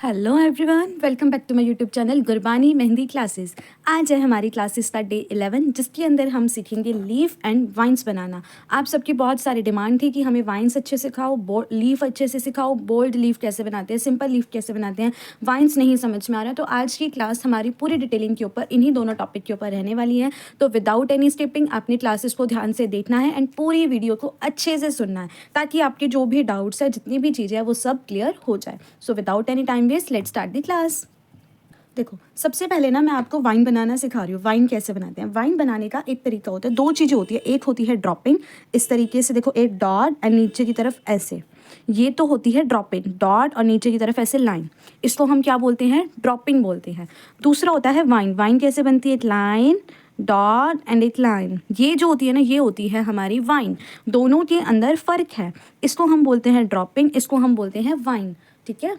Hello everyone, welcome back to my YouTube channel Gurbani Mehndi classes. आज है हमारी क्लासेस का डे 11, जिसके अंदर हम सीखेंगे लीफ एंड वाइन्स बनाना। आप सबकी बहुत सारी डिमांड थी कि हमें वाइन्स अच्छे से सिखाओ, लीफ अच्छे से सिखाओ, बोल्ड लीफ कैसे बनाते हैं, सिंपल लीफ कैसे बनाते हैं, वाइन्स नहीं समझ में आ रहा है। तो आज की क्लास हमारी पूरी डिटेलिंग के ऊपर इन्हीं दोनों टॉपिक के ऊपर रहने वाली है। तो विदाउट एनी स्किपिंग अपनी क्लासेस को ध्यान से देखना है एंड पूरी वीडियो को अच्छे से सुनना है, ताकि आपके जो भी डाउट्स है, जितनी भी चीज़ें हैं, वो सब क्लियर हो जाए। So without any time waste, let's start the class. देखो, सबसे पहले ना मैं आपको वाइन बनाना सिखा रही हूँ। वाइन कैसे बनाते हैं? वाइन बनाने का एक तरीका होता है, दो चीज़ें होती है। एक होती है ड्रॉपिंग, इस तरीके से देखो, एक डॉट एंड नीचे की तरफ ऐसे, ये तो होती है ड्रॉपिंग, डॉट और नीचे की तरफ ऐसे लाइन, इसको हम क्या बोलते हैं? ड्रॉपिंग बोलते हैं। दूसरा होता है वाइन। वाइन कैसे बनती है? एक लाइन, डॉट एंड एक लाइन, ये जो होती है ना, ये होती है हमारी वाइन। दोनों के अंदर फ़र्क है, इसको हम बोलते हैं ड्रॉपिंग, इसको हम बोलते हैं वाइन। ठीक है,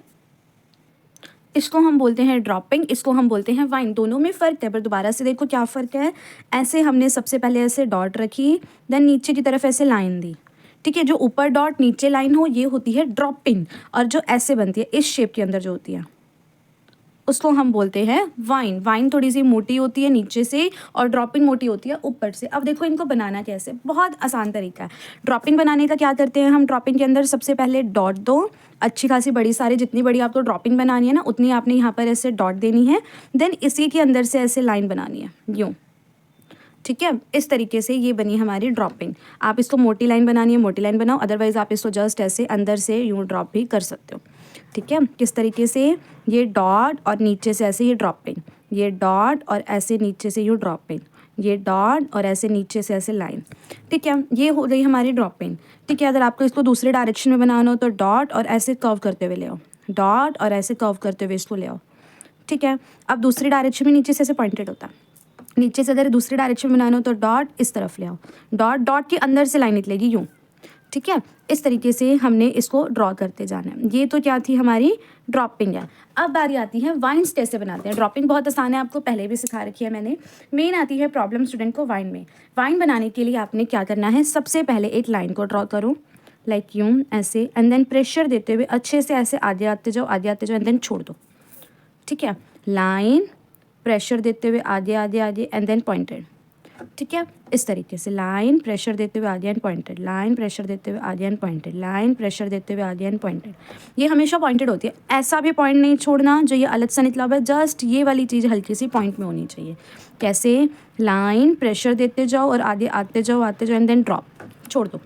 इसको हम बोलते हैं ड्रॉपिंग, इसको हम बोलते हैं वाइन। दोनों में फ़र्क है, पर दोबारा से देखो क्या फ़र्क है। ऐसे हमने सबसे पहले ऐसे डॉट रखी, देन नीचे की तरफ ऐसे लाइन दी। ठीक है, जो ऊपर डॉट नीचे लाइन हो, ये होती है ड्रॉपिंग। और जो ऐसे बनती है इस शेप के अंदर जो होती है, उसको हम बोलते हैं वाइन। वाइन थोड़ी सी मोटी होती है नीचे से, और ड्रॉपिंग मोटी होती है ऊपर से। अब देखो इनको बनाना कैसे, बहुत आसान तरीका है। ड्रॉपिंग बनाने का क्या करते हैं हम? ड्रॉपिंग के अंदर सबसे पहले डॉट दो, अच्छी खासी बड़ी सारी, जितनी बड़ी आपको ड्रॉपिंग बनानी है ना, उतनी आपने यहाँ पर ऐसे डॉट देनी है। देन इसी के अंदर से ऐसे लाइन बनानी है, यूँ। ठीक है, इस तरीके से ये बनी हमारी ड्रॉपिंग। आप इसको मोटी लाइन बनानी है, मोटी लाइन बनाओ, अदरवाइज़ आप इसको जस्ट ऐसे अंदर से यूँ ड्रॉप भी कर सकते हो। ठीक है, किस तरीके से? ये डॉट और नीचे से ऐसे ये ड्रॉपिंग, ये डॉट और ऐसे नीचे से यूँ ड्रॉपिंग, ये डॉट और ऐसे नीचे से ऐसे लाइन। ठीक है, ये हो गई हमारी ड्रॉपिंग। ठीक है, अगर आपको इसको दूसरे डायरेक्शन में बनाना हो तो डॉट और ऐसे कर्व करते हुए ले आओ, डॉट और ऐसे कर्व करते हुए इसको ले आओ। ठीक है, अब दूसरी डायरेक्शन में नीचे से ऐसे पॉइंटेड होता है, नीचे से अगर दूसरी डायरेक्शन में बनाना हो तो डॉट इस तरफ ले आओ, डॉट डॉट के अंदर से लाइन निकलेगी यूँ। ठीक है, इस तरीके से हमने इसको ड्रॉ करते जाना है। ये तो क्या थी? हमारी ड्रॉपिंग है। अब बारी आती है वाइन्स कैसे बनाते हैं। ड्रॉपिंग बहुत आसान है, आपको पहले भी सिखा रखी है मैंने। मेन आती है प्रॉब्लम स्टूडेंट को वाइन में। वाइन बनाने के लिए आपने क्या करना है? सबसे पहले एक लाइन को ड्रॉ करो, लाइक यूँ ऐसे, एंड देन प्रेशर देते हुए अच्छे से ऐसे आगे आते जाओ, आगे आते जाओ, एंड देन छोड़ दो। ठीक है, लाइन, प्रेशर देते हुए आगे आगे आगे, एंड देन पॉइंटेड। ठीक है, इस तरीके से लाइन, प्रेशर देते हुए आगे एंड पॉइंटेड, लाइन, प्रेशर देते हुए आगे एंड पॉइंटेड, लाइन, प्रेशर देते हुए आगे एंड पॉइंटेड। ये हमेशा पॉइंटेड होती है, ऐसा भी पॉइंट नहीं छोड़ना जो ये अलग सा निकला हुआ है, जस्ट ये वाली चीज़ हल्की सी पॉइंट में होनी चाहिए। कैसे? लाइन, प्रेशर देते जाओ और आगे आते जाओ एंड देन ड्रॉप, छोड़ दो।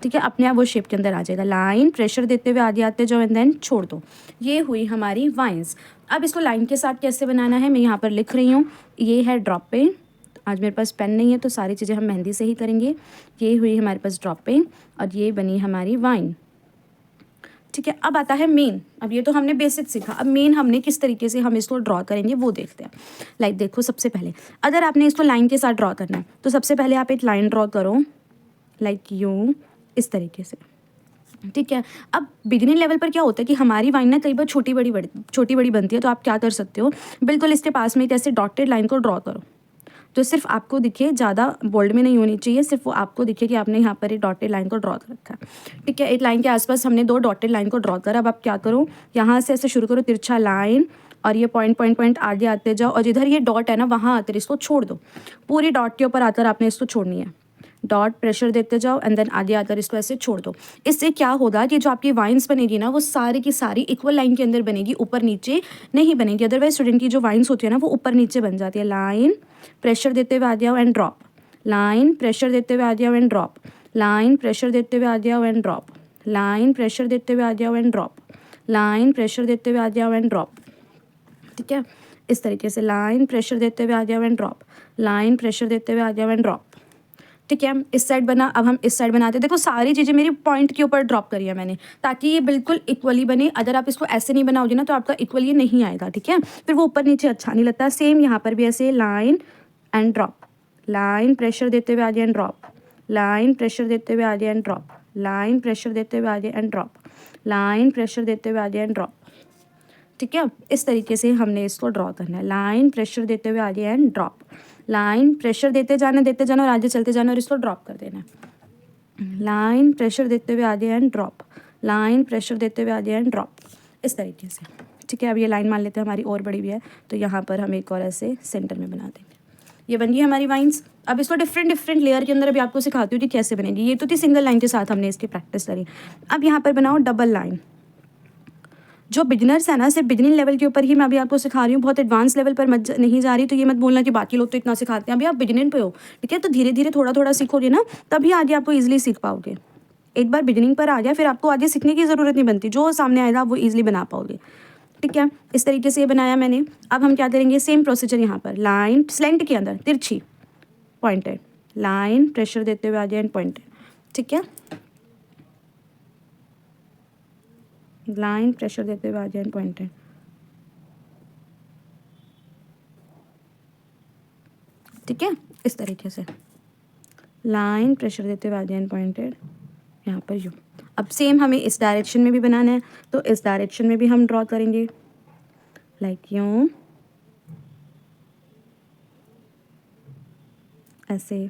ठीक है, अपने आप वो शेप के अंदर आ जाएगा। लाइन, प्रेशर देते हुए आगे आते जाओ एंड देन छोड़ दो। ये हुई हमारी वाइन्स। अब इसको लाइन के साथ कैसे बनाना है, मैं यहाँ पर लिख रही हूँ। ये है ड्रॉपिंग, आज मेरे पास पेन नहीं है तो सारी चीज़ें हम मेहंदी से ही करेंगे। ये हुई हमारे पास ड्रॉपिंग और ये बनी हमारी वाइन। ठीक है, अब आता है मेन। अब ये तो हमने बेसिक सीखा, अब मेन हमने किस तरीके से हम इसको ड्रॉ करेंगे वो देखते हैं। लाइक देखो, सबसे पहले अगर आपने इसको लाइन के साथ ड्रॉ करना है तो सबसे पहले आप एक लाइन ड्रॉ करो, लाइक यूँ, इस तरीके से। ठीक है, अब बिगिनिंग लेवल पर क्या होता है कि हमारी वाइन ना कई बार छोटी बड़ी बनती है, तो आप क्या कर सकते हो? बिल्कुल इसके पास में एक ऐसे डॉटेड लाइन को ड्रॉ करो, तो सिर्फ आपको दिखे, ज़्यादा बोल्ड में नहीं होनी चाहिए, सिर्फ वो आपको दिखे कि आपने यहाँ पर एक डॉटेड लाइन को ड्रॉ कर रखा है। ठीक है, एक लाइन के आसपास हमने दो डॉटेड लाइन को ड्रॉ करा। अब आप क्या करो, यहाँ से ऐसे शुरू करो, तिरछा लाइन, और ये पॉइंट पॉइंट पॉइंट आगे आते जाओ, और जिधर ये डॉट है ना, वहाँ आकर इसको छोड़ दो। पूरी डॉट के ऊपर आकर आपने इसको छोड़नी है, डॉट, प्रेशर देते जाओ, एंड देन आगे आकर इसको ऐसे छोड़ दो। इससे क्या होगा कि जो आपकी वाइन्स बनेगी ना, वो सारी की सारी इक्वल लाइन के अंदर बनेगी, ऊपर नीचे नहीं बनेगी। अदरवाइज स्टूडेंट की जो वाइन्स होती है ना, वो ऊपर नीचे बन जाती है। लाइन, प्रेशर देते हुए आगे आओ एंड ड्रॉप, लाइन, प्रेशर देते हुए आगे आओ एंड ड्रॉप, लाइन, प्रेशर देते हुए आगे आओ एंड ड्रॉप, लाइन, प्रेशर देते हुए आगे आओ एंड ड्रॉप, लाइन, प्रेशर देते हुए आगे आओ एंड ड्रॉप। ठीक है, इस तरीके से लाइन, प्रेशर देते हुए आगे आओ एंड ड्रॉप, लाइन, प्रेशर देते हुए आगे आओ एंड ड्रॉप। ठीक है, इस साइड बना। अब हम इस साइड बनाते हैं। देखो, सारी चीज़ें मेरी पॉइंट के ऊपर ड्रॉप करी है मैंने, ताकि ये बिल्कुल इक्वली बने। अगर आप इसको ऐसे नहीं बनाओगे ना, तो आपका इक्वल ये नहीं आएगा। ठीक है, फिर वो ऊपर नीचे अच्छा नहीं लगता। सेम यहाँ पर भी ऐसे line and drop, line, pressure देते हुए आगे एंड ड्रॉप, लाइन, प्रेशर देते हुए आगे एंड ड्रॉप, लाइन, प्रेशर देते हुए आगे एंड ड्रॉप, लाइन, प्रेशर देते हुए आगे एंड ड्रॉप। ठीक है, इस तरीके से हमने इसको ड्रॉ करना है। लाइन, प्रेशर देते हुए आगे एंड ड्रॉप, लाइन, प्रेशर देते जाना और आगे चलते जाना और इसको ड्रॉप कर देना। लाइन, प्रेशर देते हुए आगे एंड ड्रॉप, लाइन, प्रेशर देते हुए आगे एंड ड्रॉप, इस तरीके से। ठीक है। अब ये लाइन मान लेते हैं हमारी और बड़ी भी है, तो यहाँ पर हम एक और ऐसे सेंटर में बना देंगे। ये बन गई हमारी वाइन्स। अब इसको डिफरेंट लेयर के अंदर अभी आपको सिखाती हूँ कि कैसे बनेगी। ये तो थी सिंगल लाइन के साथ हमने इसकी प्रैक्टिस करी। अब यहाँ पर बनाओ डबल लाइन। जो बिगिनर्स है ना, सिर्फ बिगिनिंग लेवल के ऊपर ही मैं अभी आपको सिखा रही हूँ, बहुत एडवांस लेवल पर नहीं जा रही। तो ये मत बोलना कि बाकी लोग तो इतना सिखाते हैं, अभी आप बिगिनिंग पे हो, ठीक है। तो धीरे धीरे थोड़ा थोड़ा सीखोगे ना, तभी आगे आपको ईजिली सीख पाओगे। एक बार बिगिनिंग पर आ गया, फिर आपको आगे सीखने की ज़रूरत नहीं बनती, जो सामने आएगा वो ईजिली बना पाओगे, ठीक है। इस तरीके से ये बनाया मैंने। अब हम क्या करेंगे, सेम प्रोसीजर यहाँ पर, लाइन स्लेंट के अंदर तिरछी पॉइंटेड लाइन, प्रेशर देते हुए आगे एंड पॉइंटेड, ठीक है। लाइन प्रेशर देते हुए आगे एंड पॉइंटेड, ठीक है। इस तरीके से लाइन प्रेशर देते हुए आगे एंड पॉइंटेड, यहाँ पर यू। अब सेम हमें इस डायरेक्शन में भी बनाना है, तो इस डायरेक्शन में भी हम ड्रॉ करेंगे लाइक यूँ, ऐसे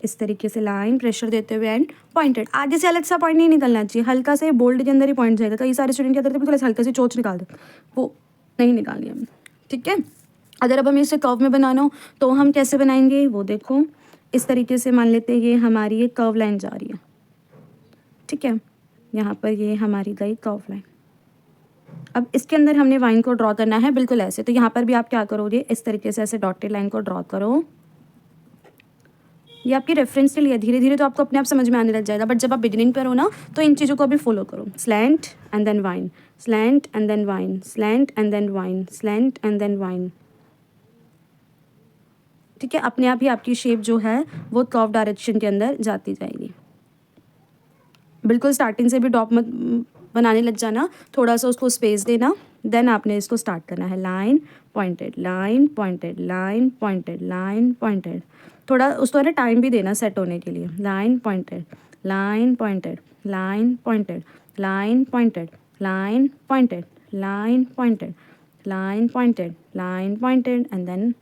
इस तरीके से लाइन प्रेशर देते हुए एंड पॉइंटेड। आगे से अलग सा पॉइंट नहीं निकलना चाहिए, हल्का से बोल्ड के अंदर ही पॉइंट जाएगा। कई सारे स्टूडेंट क्या करते हैं, बिल्कुल हल्का से चोच निकाल दे, वो नहीं निकालनी है, ठीक है। अगर अब हमें इसे कर्व में बनाना हो तो हम कैसे बनाएंगे वो देखो। इस तरीके से मान लेते हैं ये हमारी एक कर्व लाइन जा रही है, ठीक है। यहाँ पर ये हमारी गई कर्व लाइन। अब इसके अंदर हमने वाइन को ड्रॉ करना है बिल्कुल ऐसे। तो यहाँ पर भी आप क्या करोगे, इस तरीके से ऐसे डॉटेड लाइन को ड्रॉ करो। ये आपकी रेफरेंस के लिए, धीरे धीरे तो आपको अपने आप समझ में आने लग जाएगा, बट जब आप बिगिनिंग पर हो ना, तो इन चीज़ों को अभी फॉलो करो। Slant and then vine, slant and then vine, slant and then vine, slant and then vine, ठीक है। अपने आप ही आपकी शेप जो है वो कर्व डायरेक्शन के अंदर जाती जाएगी। बिल्कुल स्टार्टिंग से भी डॉप मत बनाने लग जाना, थोड़ा सा उसको स्पेस देना, देन आपने इसको स्टार्ट करना है। Line pointed, line pointed, line pointed, line pointed. थोड़ा उसको ना टाइम भी देना सेट होने के लिए। Line pointed, line pointed, line pointed, line pointed, line pointed, line pointed, line pointed, line pointed and then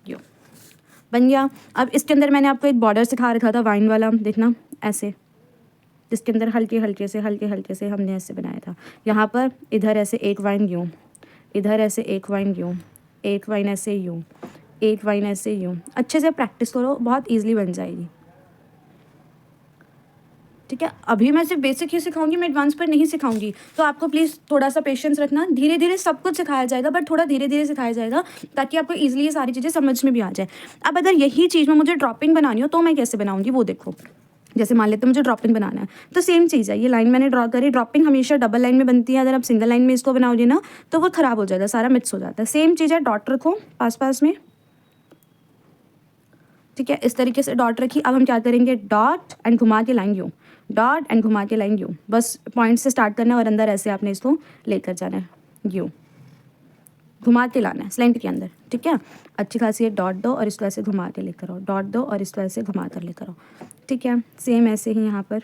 you. बन गया। अब इसके अंदर मैंने आपको एक बॉर्डर सिखा रखा था वाइन वाला, देखना ऐसे, जिसके अंदर हल्के हल्के से हमने ऐसे बनाया था। यहाँ पर इधर ऐसे एक वाइन यूँ, इधर ऐसे एक वाइन यूँ, एक वाइन ऐसे यूँ, एक वाइन ऐसे यूँ। अच्छे से प्रैक्टिस करो, बहुत ईजिली बन जाएगी, ठीक है। अभी मैं सिर्फ बेसिक ही सिखाऊंगी, मैं एडवांस पर नहीं सिखाऊंगी, तो आपको प्लीज़ थोड़ा सा पेशेंस रखना। धीरे धीरे सब कुछ सिखाया जाएगा, बट थोड़ा धीरे धीरे सिखाया जाएगा ताकि आपको ईजिली ये सारी चीज़ें समझ में भी आ जाए। अब अगर यही चीज़ में मुझे ड्रॉपिंग बनानी हो तो मैं कैसे बनाऊंगी वो देखो। जैसे मान लेते हैं मुझे ड्रॉपिंग बनाना है, तो सेम चीज़ है, ये लाइन मैंने ड्रॉ करी। ड्रॉपिंग हमेशा डबल लाइन में बनती है, अगर आप सिंगल लाइन में इसको बनाओगे ना तो वो ख़राब हो जाता है, सारा मिक्स हो जाता है। सेम चीज़ है, डॉट रखो पास पास में, ठीक है। इस तरीके से डॉट रखी। अब हम क्या करेंगे, डॉट एंड घुमा के लाइन यूँ, डॉट एंड घुमा के लाइन यूँ। बस पॉइंट से स्टार्ट करना है और अंदर ऐसे आपने इसको लेकर जाना है, यूँ घुमा के लाना है स्लेंट के अंदर, ठीक है। अच्छी खासी एक डॉट दो और इसको ऐसे घुमा के लेकर आओ, डॉट दो और इसको ऐसे घुमा कर लेकर आओ, ठीक है। सेम ऐसे ही यहाँ पर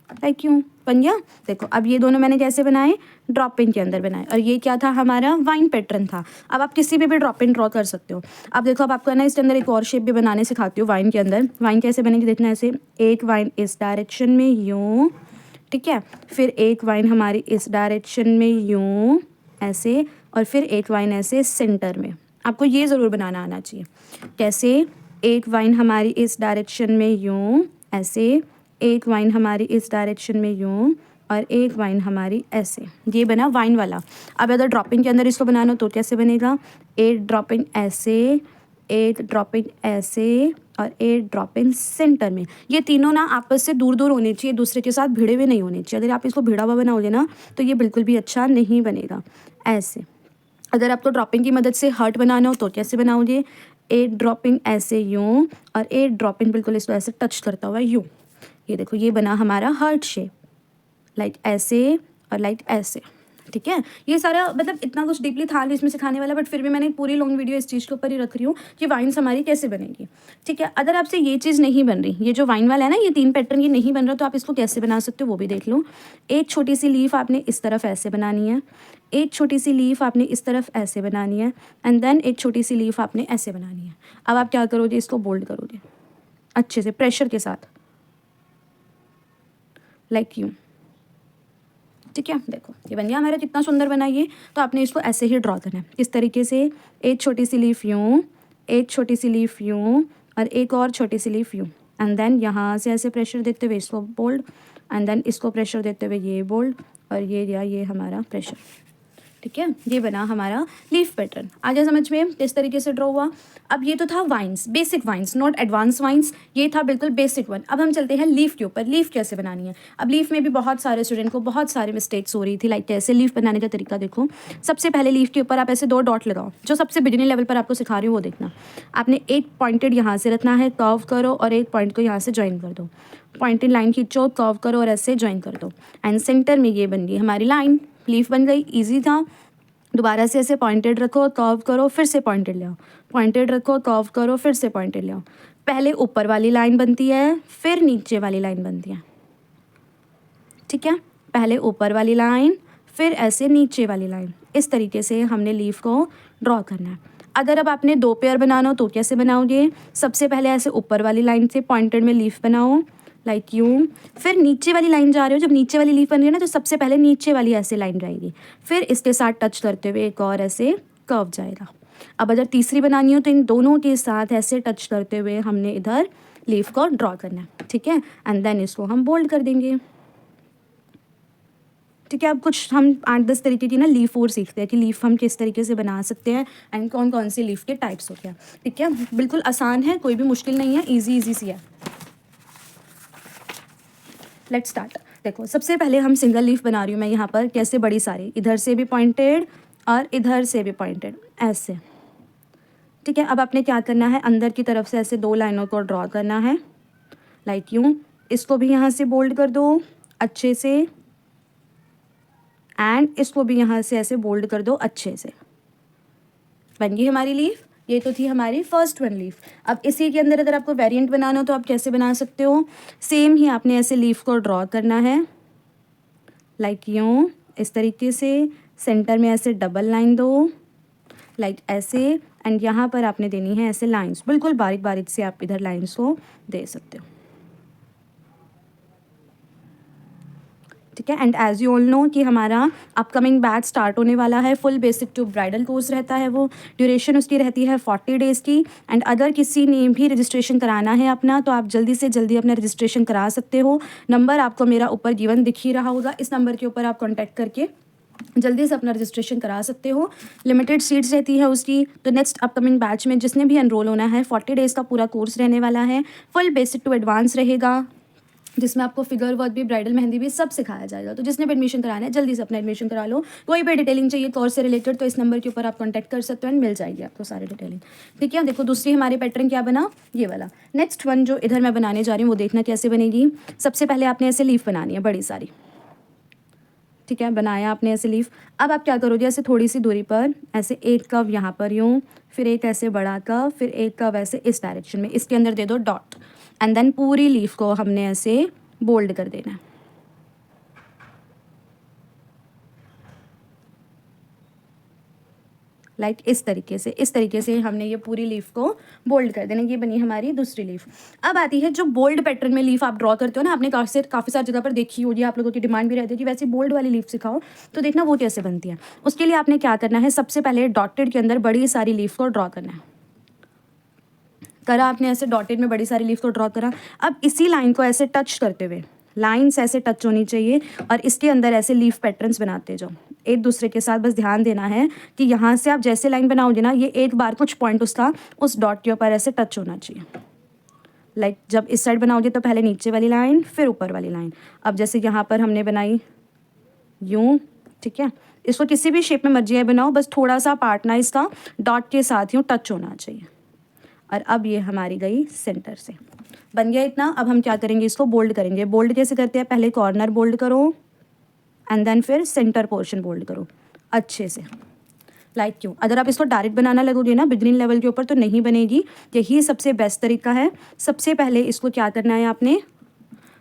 लाइक यूँ बन गया। देखो अब ये दोनों मैंने कैसे बनाए, ड्रॉपिंग के अंदर बनाए, और ये क्या था हमारा वाइन पैटर्न था। अब आप किसी भी ड्रॉपिंग ड्रॉ कर सकते हो। अब देखो अब आपको है ना इसके अंदर एक और शेप भी बनाने सिखाती हूँ वाइन के अंदर। वाइन कैसे बनेगी देखना, ऐसे एक वाइन इस डायरेक्शन में यूँ, ठीक है, फिर एक वाइन हमारी इस डायरेक्शन में यूँ ऐसे, और फिर एक वाइन ऐसे सेंटर में। आपको ये ज़रूर बनाना आना चाहिए। कैसे, एक वाइन हमारी इस डायरेक्शन में यूँ ऐसे, एक वाइन हमारी इस डायरेक्शन में यूँ, और एक वाइन हमारी ऐसे। ये बना वाइन वाला। अब अगर ड्रॉपिंग के अंदर इसको बनाना हो तो कैसे बनेगा, एक ड्रॉपिंग ऐसे, एक ड्रॉपिंग ऐसे, और एक ड्रॉपिंग सेंटर में। ये तीनों ना आपस से दूर दूर होने चाहिए, दूसरे के साथ भिड़े हुए नहीं होने चाहिए। अगर आप इसको भिड़ा हुआ बनाओगे ना तो ये बिल्कुल भी अच्छा नहीं बनेगा। ऐसे अगर आपको ड्रॉपिंग की मदद से हार्ट बनाना हो तो कैसे बनाओगे, एक ड्रॉपिंग ऐसे यूँ, और एक ड्रॉपिंग बिल्कुल इसको ऐसे टच करता हुआ यूँ। ये देखो ये बना हमारा हार्ट शेप, लाइक ऐसे और लाइक ऐसे, ठीक है। ये सारा मतलब इतना कुछ डीपली था नहीं इसमें सिखाने वाला, बट फिर भी मैंने पूरी लॉन्ग वीडियो इस चीज़ के ऊपर ही रख रही हूँ कि वाइन्स हमारी कैसे बनेगी, ठीक है। अगर आपसे ये चीज़ नहीं बन रही, ये जो वाइन वाला है ना, ये 3 पैटर्न ये नहीं बन रहा, तो आप इसको कैसे बना सकते हो वो भी देख लो। एक छोटी सी लीफ आपने इस तरफ ऐसे बनानी है, एक छोटी सी लीफ आपने इस तरफ ऐसे बनानी है, एंड देन एक छोटी सी लीफ आपने ऐसे बनानी है। अब आप क्या करोगे, इसको बोल्ड करोगे अच्छे से प्रेशर के साथ, लाइक यूँ। ठीक है, देखो ये बन गया हमारा, कितना सुंदर बना ये। तो आपने इसको ऐसे ही ड्रॉ करना है, इस तरीके से, एक छोटी सी लीफ यूँ, एक छोटी सी लीफ यूँ, और एक और छोटी सी लीफ यूँ। एंड देन यहाँ से ऐसे प्रेशर देते हुए इसको बोल्ड, एंड देन इसको प्रेशर देते हुए ये बोल्ड, और ये हमारा प्रेशर। ठीक है, ये बना हमारा लीफ पैटर्न। आगे समझ में किस तरीके से ड्रॉ हुआ। अब ये तो था vines, basic vines, not advance vines, ये था बिल्कुल बेसिक वन। अब हम चलते हैं लीफ के ऊपर, लीफ कैसे बनानी है। अब लीफ में भी बहुत सारे स्टूडेंट को बहुत सारी मिस्टेक्स हो रही थी। लाइक कैसे लीफ बनाने का तरीका देखो। सबसे पहले लीफ के ऊपर आप ऐसे 2 डॉट लगाओ, जो सबसे बिगिनर लेवल पर आपको सिखा रही हूँ वो देखना। आपने एक पॉइंटेड यहाँ से रखना है, कर्व करो, और एक पॉइंट को यहाँ से ज्वाइन कर दो। पॉइंटेड लाइन खींचो, कर्व करो और ऐसे ज्वाइन कर दो, एंड सेंटर में ये बन गई हमारी लाइन, लीफ बन गई। ईजी था। दोबारा से ऐसे पॉइंटेड रखो, कर्व करो, फिर से पॉइंटेड ले आओ, पॉइंटेड रखो, कर्व करो, फिर से पॉइंटेड ले आओ। पहले ऊपर वाली लाइन बनती है, फिर नीचे वाली लाइन बनती है। ठीक है, पहले ऊपर वाली लाइन, फिर ऐसे नीचे वाली लाइन। इस तरीके से हमने लीफ को ड्रॉ करना है। अगर अब आपने 2 पेयर बनाना हो तो कैसे बनाओगे। सबसे पहले ऐसे ऊपर वाली लाइन से पॉइंटेड में लीफ बनाओ, लाइक यूँ। फिर नीचे वाली लाइन जा रहे हो, जब नीचे वाली लीफ बन रही है ना, तो सबसे पहले नीचे वाली ऐसे लाइन जाएगी, फिर इसके साथ टच करते हुए एक और ऐसे कर्व जाएगा। अब अगर तीसरी बनानी हो तो इन दोनों के साथ ऐसे टच करते हुए हमने इधर लीफ को ड्रॉ करना है। ठीक है, एंड देन इसको हम बोल्ड कर देंगे। ठीक है, अब कुछ हम 8-10 तरीके की ना लीफ और सीखते हैं कि लीफ हम किस तरीके से बना सकते हैं, एंड कौन कौन से लीफ के टाइप्स होते हैं। ठीक है, बिल्कुल आसान है, कोई भी मुश्किल नहीं है, ईजी सी है। Let's start. देखो सबसे पहले हम सिंगल लीफ बना रही हूँ मैं यहाँ पर, कैसे, बड़ी सारी, इधर से भी पॉइंटेड और इधर से भी पॉइंटेड, ऐसे। ठीक है, अब आपने क्या करना है, अंदर की तरफ से ऐसे 2 लाइनों को ड्रॉ करना है, लाइक यूँ। इसको भी यहाँ से बोल्ड कर दो अच्छे से, एंड इसको भी यहाँ से ऐसे बोल्ड कर दो अच्छे से। बन गई हमारी लीफ। ये तो थी हमारी फर्स्ट वन लीफ। अब इसी के अंदर अगर आपको वेरिएंट बनाना हो तो आप कैसे बना सकते हो। सेम ही आपने ऐसे लीफ को ड्रॉ करना है, लाइक यूँ, इस तरीके से। सेंटर में ऐसे डबल लाइन दो, लाइक ऐसे, एंड यहाँ पर आपने देनी है ऐसे लाइंस, बिल्कुल बारीक बारीक से आप इधर लाइंस को दे सकते हो। ठीक है, and as you all know कि हमारा अपकमिंग बैच स्टार्ट होने वाला है। Full basic to bridal course रहता है, वो ड्यूरेशन उसकी रहती है 40 डेज़ की। एंड अगर किसी ने भी रजिस्ट्रेशन कराना है अपना, तो आप जल्दी से जल्दी अपना रजिस्ट्रेशन करा सकते हो। नंबर आपको मेरा ऊपर गिवन दिख ही रहा होगा, इस नंबर के ऊपर आप कॉन्टैक्ट करके जल्दी से अपना रजिस्ट्रेशन करा सकते हो। लिमिटेड सीट्स रहती है उसकी। तो नेक्स्ट अपकमिंग बैच में जिसने भी एनरोल होना है, 40 डेज़ का पूरा कोर्स रहने वाला है। फुल बेसिक टू एडवांस रहेगा, जिसमें आपको फिगर वर्क भी, ब्राइडल मेहंदी भी सब सिखाया जाएगा। तो जिसने भी एडमिशन कराना है जल्दी से अपना एडमिशन करा लो। कोई भी डिटेलिंग चाहिए कोर्स से रिलेटेड तो इस नंबर के ऊपर आप कॉन्टैक्ट कर सकते हो, एंड मिल जाएगी आपको सारी डिटेलिंग। ठीक है, देखो दूसरी हमारे पैटर्न क्या बना, ये वाला। नेक्स्ट वन जो इधर मैं बनाने जा रही हूँ वो देखना कैसे बनेगी। सबसे पहले आपने ऐसे लीफ बनानी है बड़ी सारी। ठीक है, बनाया आपने ऐसे लीफ। अब आप क्या करोगे, ऐसे थोड़ी सी दूरी पर ऐसे एक कर्व यहाँ पर यूँ, फिर एक ऐसे बड़ा कर्व, फिर एक कर्व ऐसे इस डायरेक्शन में, इसके अंदर दे दो डॉट, एंड देन पूरी लीफ को हमने ऐसे बोल्ड कर देना है। लाइक इस तरीके से हमने ये पूरी लीफ को बोल्ड कर देना। ये बनी हमारी दूसरी लीफ। अब आती है जो बोल्ड पैटर्न में लीफ आप ड्रॉ करते हो ना, आपने काफ़ी सारी जगह पर देखी होगी, आप लोगों की डिमांड भी रहती है कि वैसे बोल्ड वाली लीफ सिखाओ, तो देखना वो कैसे बनती है। उसके लिए आपने क्या करना है, सबसे पहले डॉटेड के अंदर बड़ी सारी लीफ को ड्रॉ करना है। करा आपने ऐसे डॉटेड में बड़ी सारी लीफ को ड्रॉ करा। अब इसी लाइन को ऐसे टच करते हुए, लाइंस ऐसे टच होनी चाहिए, और इसके अंदर ऐसे लीफ पैटर्न्स बनाते जाओ एक दूसरे के साथ। बस ध्यान देना है कि यहाँ से आप जैसे लाइन बनाओगे ना, ये एक बार कुछ पॉइंट उसका उस डॉट के ऊपर ऐसे टच होना चाहिए। लाइक जब इस साइड बनाओगे तो पहले नीचे वाली लाइन, फिर ऊपर वाली लाइन। अब जैसे यहाँ पर हमने बनाई यूँ, ठीक है, इसको किसी भी शेप में मर्जी है बनाओ, बस थोड़ा सा पार्ट ना इसका डॉट के साथ यूँ टच होना चाहिए। और अब ये हमारी गई सेंटर से, बन गया इतना। अब हम क्या करेंगे, इसको बोल्ड करेंगे। बोल्ड कैसे करते हैं, पहले कॉर्नर बोल्ड करो, एंड देन फिर सेंटर पोर्शन बोल्ड करो अच्छे से, लाइक क्यों। अगर आप इसको डायरेक्ट बनाना लगोगे ना बिगिनिंग लेवल के ऊपर तो नहीं बनेगी। यही सबसे बेस्ट तरीका है। सबसे पहले इसको क्या करना है, आपने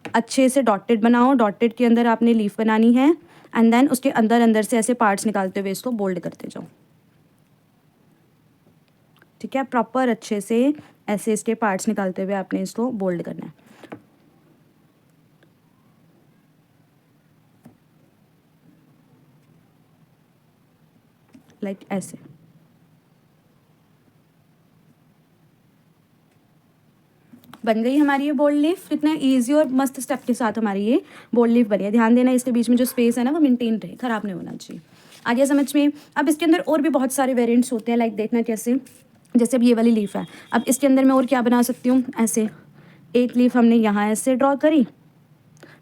अच्छे से डॉटेड बनाओ। डॉटेड के अंदर आपने लीफ बनानी है, एंड देन उसके अंदर से ऐसे पार्ट्स निकालते हुए इसको बोल्ड करते जाओ। ठीक है, प्रॉपर अच्छे से ऐसे इसके पार्ट्स निकालते हुए आपने इसको बोल्ड करना है। लाइक ऐसे। बन गई हमारी ये बोल्ड लीफ। कितना ईजी और मस्त स्टेप के साथ हमारी ये बोल्ड लीफ बनी है। ध्यान देना इसके बीच में जो स्पेस है ना वो मेंटेन रहे, खराब नहीं होना चाहिए। आ गया समझ में। अब इसके अंदर और भी बहुत सारे वेरिएंट्स होते हैं, लाइक देखना कैसे, जैसे अब ये वाली लीफ है, अब इसके अंदर मैं और क्या बना सकती हूँ, ऐसे एक लीफ हमने यहाँ ऐसे ड्रॉ करी,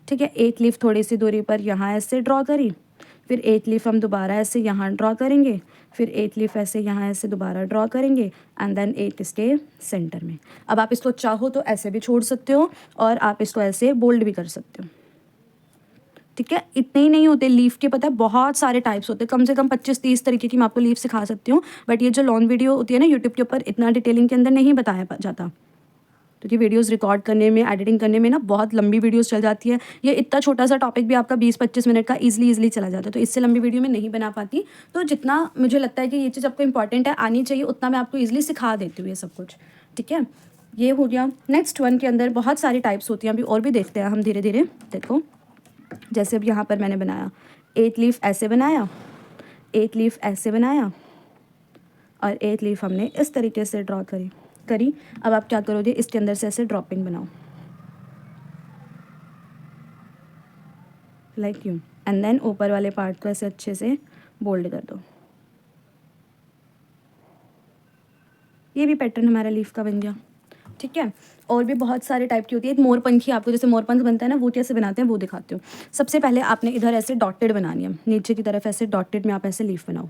ठीक है, एक लीफ थोड़ी सी दूरी पर यहाँ ऐसे ड्रॉ करी, फिर एक लीफ हम दोबारा ऐसे यहाँ ड्रॉ करेंगे, फिर एक लीफ ऐसे यहाँ ऐसे दोबारा ड्रॉ करेंगे, एंड देन एक इसके सेंटर में। अब आप इसको चाहो तो ऐसे भी छोड़ सकते हो और आप इसको ऐसे बोल्ड भी कर सकते हो, ठीक है। इतने ही नहीं होते लीफ के, पता है बहुत सारे टाइप्स होते हैं, कम से कम 25-30 तरीके की मैं आपको लीफ सिखा सकती हूँ। बट ये जो लॉन्ग वीडियो होती है ना यूट्यूब के ऊपर, इतना डिटेलिंग के अंदर नहीं बताया जाता, क्योंकि वीडियोस रिकॉर्ड करने में, एडिटिंग करने में ना बहुत लंबी वीडियोस चल जाती है। ये इतना छोटा सा टॉपिक भी आपका 20-25 मिनट का इजीली चला जाता है, तो इससे लंबी वीडियो में नहीं बना पाती। तो जितना मुझे लगता है कि ये चीज़ आपको इंपॉर्टेंट है, आनी चाहिए, उतना मैं आपको ईजिली सिखा देती हूँ ये सब कुछ, ठीक है। ये हो गया। नेक्स्ट वन के अंदर बहुत सारी टाइप्स होती हैं, अभी और भी देखते हैं हम धीरे धीरे। देखो जैसे अब यहाँ पर मैंने बनाया, एक लीफ ऐसे बनाया, एक लीफ ऐसे बनाया, और एक लीफ हमने इस तरीके से ड्रॉ करी। अब आप क्या करोगे, इसके अंदर से ऐसे ड्रॉपिंग बनाओ, लाइक यूँ, एंड देन ऊपर वाले पार्ट को ऐसे अच्छे से बोल्ड कर दो। ये भी पैटर्न हमारा लीफ का बन गया, ठीक है। और भी बहुत सारे टाइप की होती है। एक मोरपंखी, आपको जैसे मोरपंख बनता है ना, वो कैसे बनाते हैं वो दिखाती हूँ। सबसे पहले आपने इधर ऐसे डॉटेड बनानी है, नीचे की तरफ ऐसे डॉटेड में आप ऐसे लीफ बनाओ।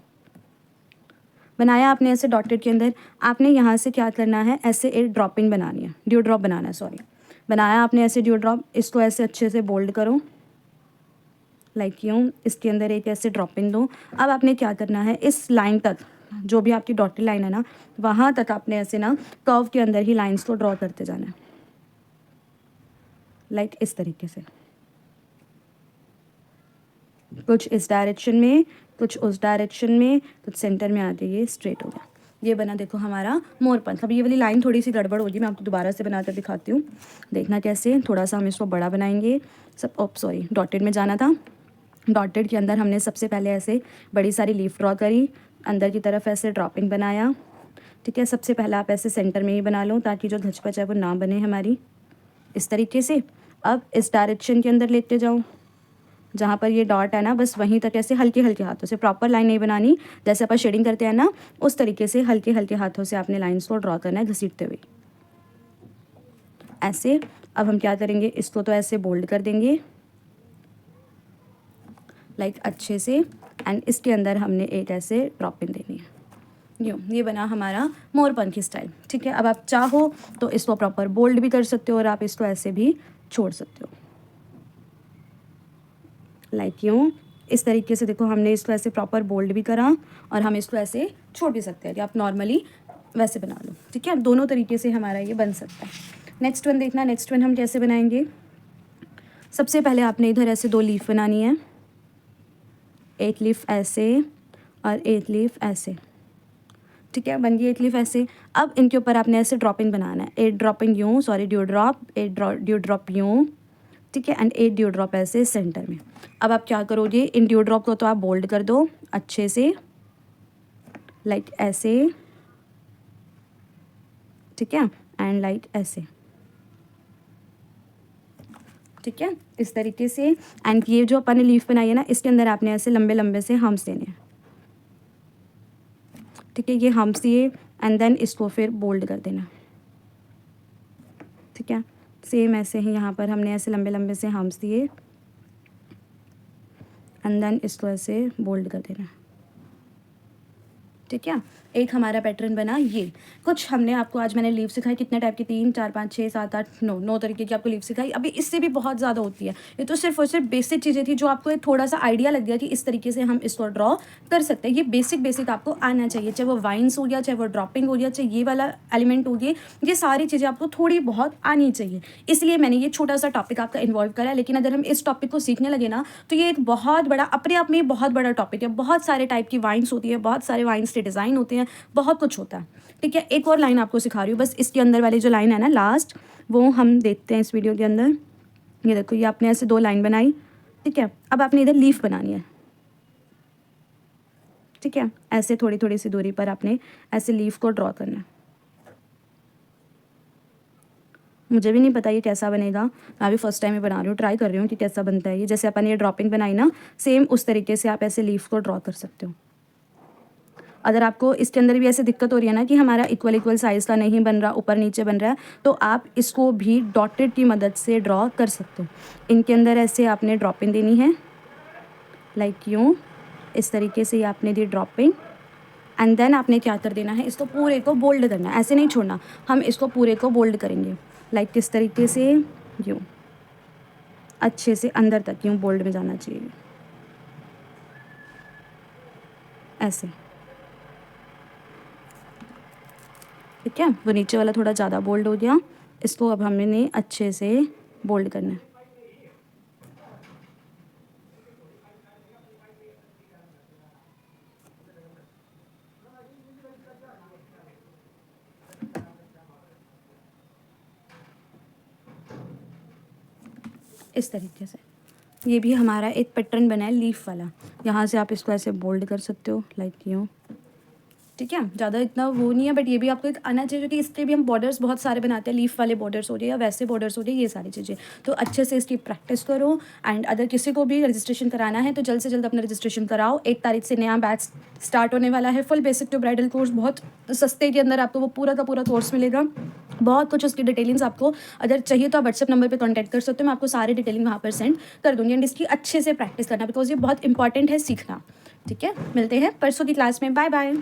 बनाया आपने ऐसे डॉटेड के अंदर, आपने यहाँ से क्या करना है, ऐसे एक ड्रॉपिंग बनानी है, ड्यू ड्रॉप बनाना है, सॉरी। बनाया आपने ऐसे ड्यू ड्रॉप, इसको ऐसे अच्छे से बोल्ड करो, लाइक यूँ, इसके अंदर एक ऐसे ड्रॉपिंग दो। अब आपने क्या करना है, इस लाइन तक, जो भी आपकी डॉटेड लाइन है ना, वहाँ तक आपने ऐसे ना कर्व के अंदर ही लाइंस को ड्रॉ करते जाना है, लाइक इस तरीके से, कुछ इस डायरेक्शन में, कुछ उस डायरेक्शन में, कुछ सेंटर में आते ये स्ट्रेट हो गया। ये बना देखो हमारा मोरपंख। अब ये वाली लाइन थोड़ी सी गड़बड़ होगी, मैं आपको दोबारा से बनाकर दिखाती हूँ। देखना कैसे, थोड़ा सा हम इसको बड़ा बनाएंगे। सॉरी, डॉटेड में जाना था। डॉटेड के अंदर हमने सबसे पहले ऐसे बड़ी सारी लीफ ड्रॉ करी, अंदर की तरफ ऐसे ड्रॉपिंग बनाया, ठीक है। सबसे पहले आप ऐसे सेंटर में ही बना लो, ताकि जो धचपच है वो ना बने हमारी, इस तरीके से। अब इस डायरेक्शन के अंदर लेते जाओ, जहाँ पर ये डॉट है ना, बस वहीं तक ऐसे हल्के हल्के हाथों से, प्रॉपर लाइन नहीं बनानी, जैसे अपन शेडिंग करते हैं ना, उस तरीके से हल्के हल्के हाथों से आपने लाइंस को ड्रॉ करना है, घसीटते हुए ऐसे। अब हम क्या करेंगे, इसको तो ऐसे बोल्ड कर देंगे, लाइक अच्छे से, एंड इसके अंदर हमने एक ऐसे ड्रॉपिंग देनी है। ये बना हमारा मोरपंखी स्टाइल, ठीक है। अब आप चाहो तो इसको प्रॉपर बोल्ड भी कर सकते हो, और आप इसको ऐसे भी छोड़ सकते हो, लाइक यूँ, इस तरीके से। देखो हमने इसको ऐसे प्रॉपर बोल्ड भी करा, और हम इसको ऐसे छोड़ भी सकते हैं, कि आप नॉर्मली वैसे बना लो, ठीक है। दोनों तरीके से हमारा ये बन सकता है। नेक्स्ट वन देखना, नेक्स्ट वन हम कैसे बनाएंगे। सबसे पहले आपने इधर ऐसे 2 लीफ बनानी है, एक लीफ ऐसे और एक लीफ ऐसे, ठीक है। बन गई एक लीफ ऐसे। अब इनके ऊपर आपने ऐसे ड्रॉपिंग बनाना है, एक ड्रॉपिंग यूँ, सॉरी ड्यू ड्रॉप, एक ड्यू ड्रॉप यूँ, ठीक है, एंड एक ड्यू ड्रॉप ऐसे सेंटर में। अब आप क्या करोगे, इन ड्यू ड्रॉप को तो आप बोल्ड कर दो अच्छे से, लाइक ऐसे, ठीक है, एंड लाइक ऐसे, ठीक है, इस तरीके से। एंड ये जो अपन ने लीफ बनाई है ना, इसके अंदर आपने ऐसे लंबे लंबे से हम्स देने हैं, ठीक है। ये हम्स दिए, एंड देन इसको फिर बोल्ड कर देना, ठीक है। सेम ऐसे ही यहाँ पर हमने ऐसे लंबे लंबे से हम्स दिए, एंड देन इसको ऐसे बोल्ड कर देना, ठीक है। एक हमारा पैटर्न बना। ये कुछ हमने आपको आज मैंने लीव सिखाई, कितने टाइप की, 3 4 5 6 7 8 9 तरीके की आपको लीव सिखाई। अभी इससे भी बहुत ज़्यादा होती है, ये तो सिर्फ और सिर्फ बेसिक चीज़ें थी, जो आपको एक थोड़ा सा आइडिया लग गया कि इस तरीके से हम इसको ड्रॉ कर सकते हैं। ये बेसिक आपको आना चाहिए, चाहे वो वाइन्स हो गया, चाहे वो ड्रॉपिंग हो गया, चाहे ये वाला एलिमेंट हो गया, ये सारी चीज़ें आपको थोड़ी बहुत आनी चाहिए। इसलिए मैंने ये छोटा सा टॉपिक आपका इन्वॉल्व करा है। लेकिन अगर हम इस टॉपिक को सीखने लगे ना, तो ये एक बहुत बड़ा, अपने आप में बहुत बड़ा टॉपिक है। बहुत सारे टाइप की वाइन्स होती है, बहुत सारे वाइन्स के डिज़ाइन होते हैं, बहुत कुछ होता है, ठीक है। एक और लाइन आपको सिखा रही हूँ, बस इसके अंदर वाली जो लाइन है ना लास्ट, वो हम देखते हैं इस वीडियो के अंदर। ये देखो, ये आपने ऐसे 2 लाइन बनाई, ठीक है। अब आपने इधर लीफ बनानी है, ठीक है। ऐसे थोड़ी थोड़ी सी दूरी पर आपने ऐसे लीफ को ड्रॉ करना है। मुझे भी नहीं पता ये कैसा बनेगा, मैं अभी फर्स्ट टाइम ही बना रही हूँ, ट्राई कर रही हूँ कि कैसा बनता है ये। जैसे अपन ये ड्रॉपिंग बनाई ना, सेम उस तरीके से आप ऐसे लीफ को ड्रॉ कर सकते हो। अगर आपको इसके अंदर भी ऐसे दिक्कत हो रही है ना कि हमारा इक्वल साइज़ का नहीं बन रहा, ऊपर नीचे बन रहा है, तो आप इसको भी डॉटेड की मदद से ड्रॉ कर सकते हो। इनके अंदर ऐसे आपने ड्रॉपिंग देनी है, लाइक यूँ, इस तरीके से ये आपने दी ड्रॉपिंग। एंड देन आपने क्या कर देना है, इसको पूरे को बोल्ड करना है, ऐसे नहीं छोड़ना, हम इसको पूरे को बोल्ड करेंगे। लाइक किस तरीके से, यूँ अच्छे से अंदर तक यूँ बोल्ड में जाना चाहिए, ऐसे। ठीक है, वो नीचे वाला थोड़ा ज़्यादा बोल्ड हो गया, इसको अब हमने अच्छे से बोल्ड करना है। इस तरीके से ये भी हमारा एक पैटर्न बना है लीफ वाला। यहाँ से आप इसको ऐसे बोल्ड कर सकते हो, लाइक यूँ। ठीक है, ज़्यादा इतना वो नहीं है, बट ये भी आपको एक आना चाहिए, क्योंकि इसके भी हम बॉर्डर्स बहुत सारे बनाते हैं, लीफ वाले बॉर्डर्स हो रहे या वैसे बॉर्डर्स हो रहे, ये सारी चीज़ें। तो अच्छे से इसकी प्रैक्टिस करो। एंड अगर किसी को भी रजिस्ट्रेशन कराना है तो जल्द से जल्द अपना रजिस्ट्रेशन कराओ। 1 तारीख से नया बैच स्टार्ट होने वाला है, full basic to bridal course. बहुत सस्ते के अंदर आपको वो पूरा का पूरा कोर्स मिलेगा। बहुत कुछ उसकी डिटेलिंग्स आपको अगर चाहिए तो आप व्हाट्सएप नंबर पे कांटेक्ट कर सकते हो, मैं आपको सारी डिटेलिंग वहाँ पर सेंड कर दूँगी। एंड इसकी अच्छे से प्रैक्टिस करना, बिकॉज ये बहुत इंपॉर्टेंट है सीखना। ठीक है, मिलते हैं परसों की क्लास में। Bye bye.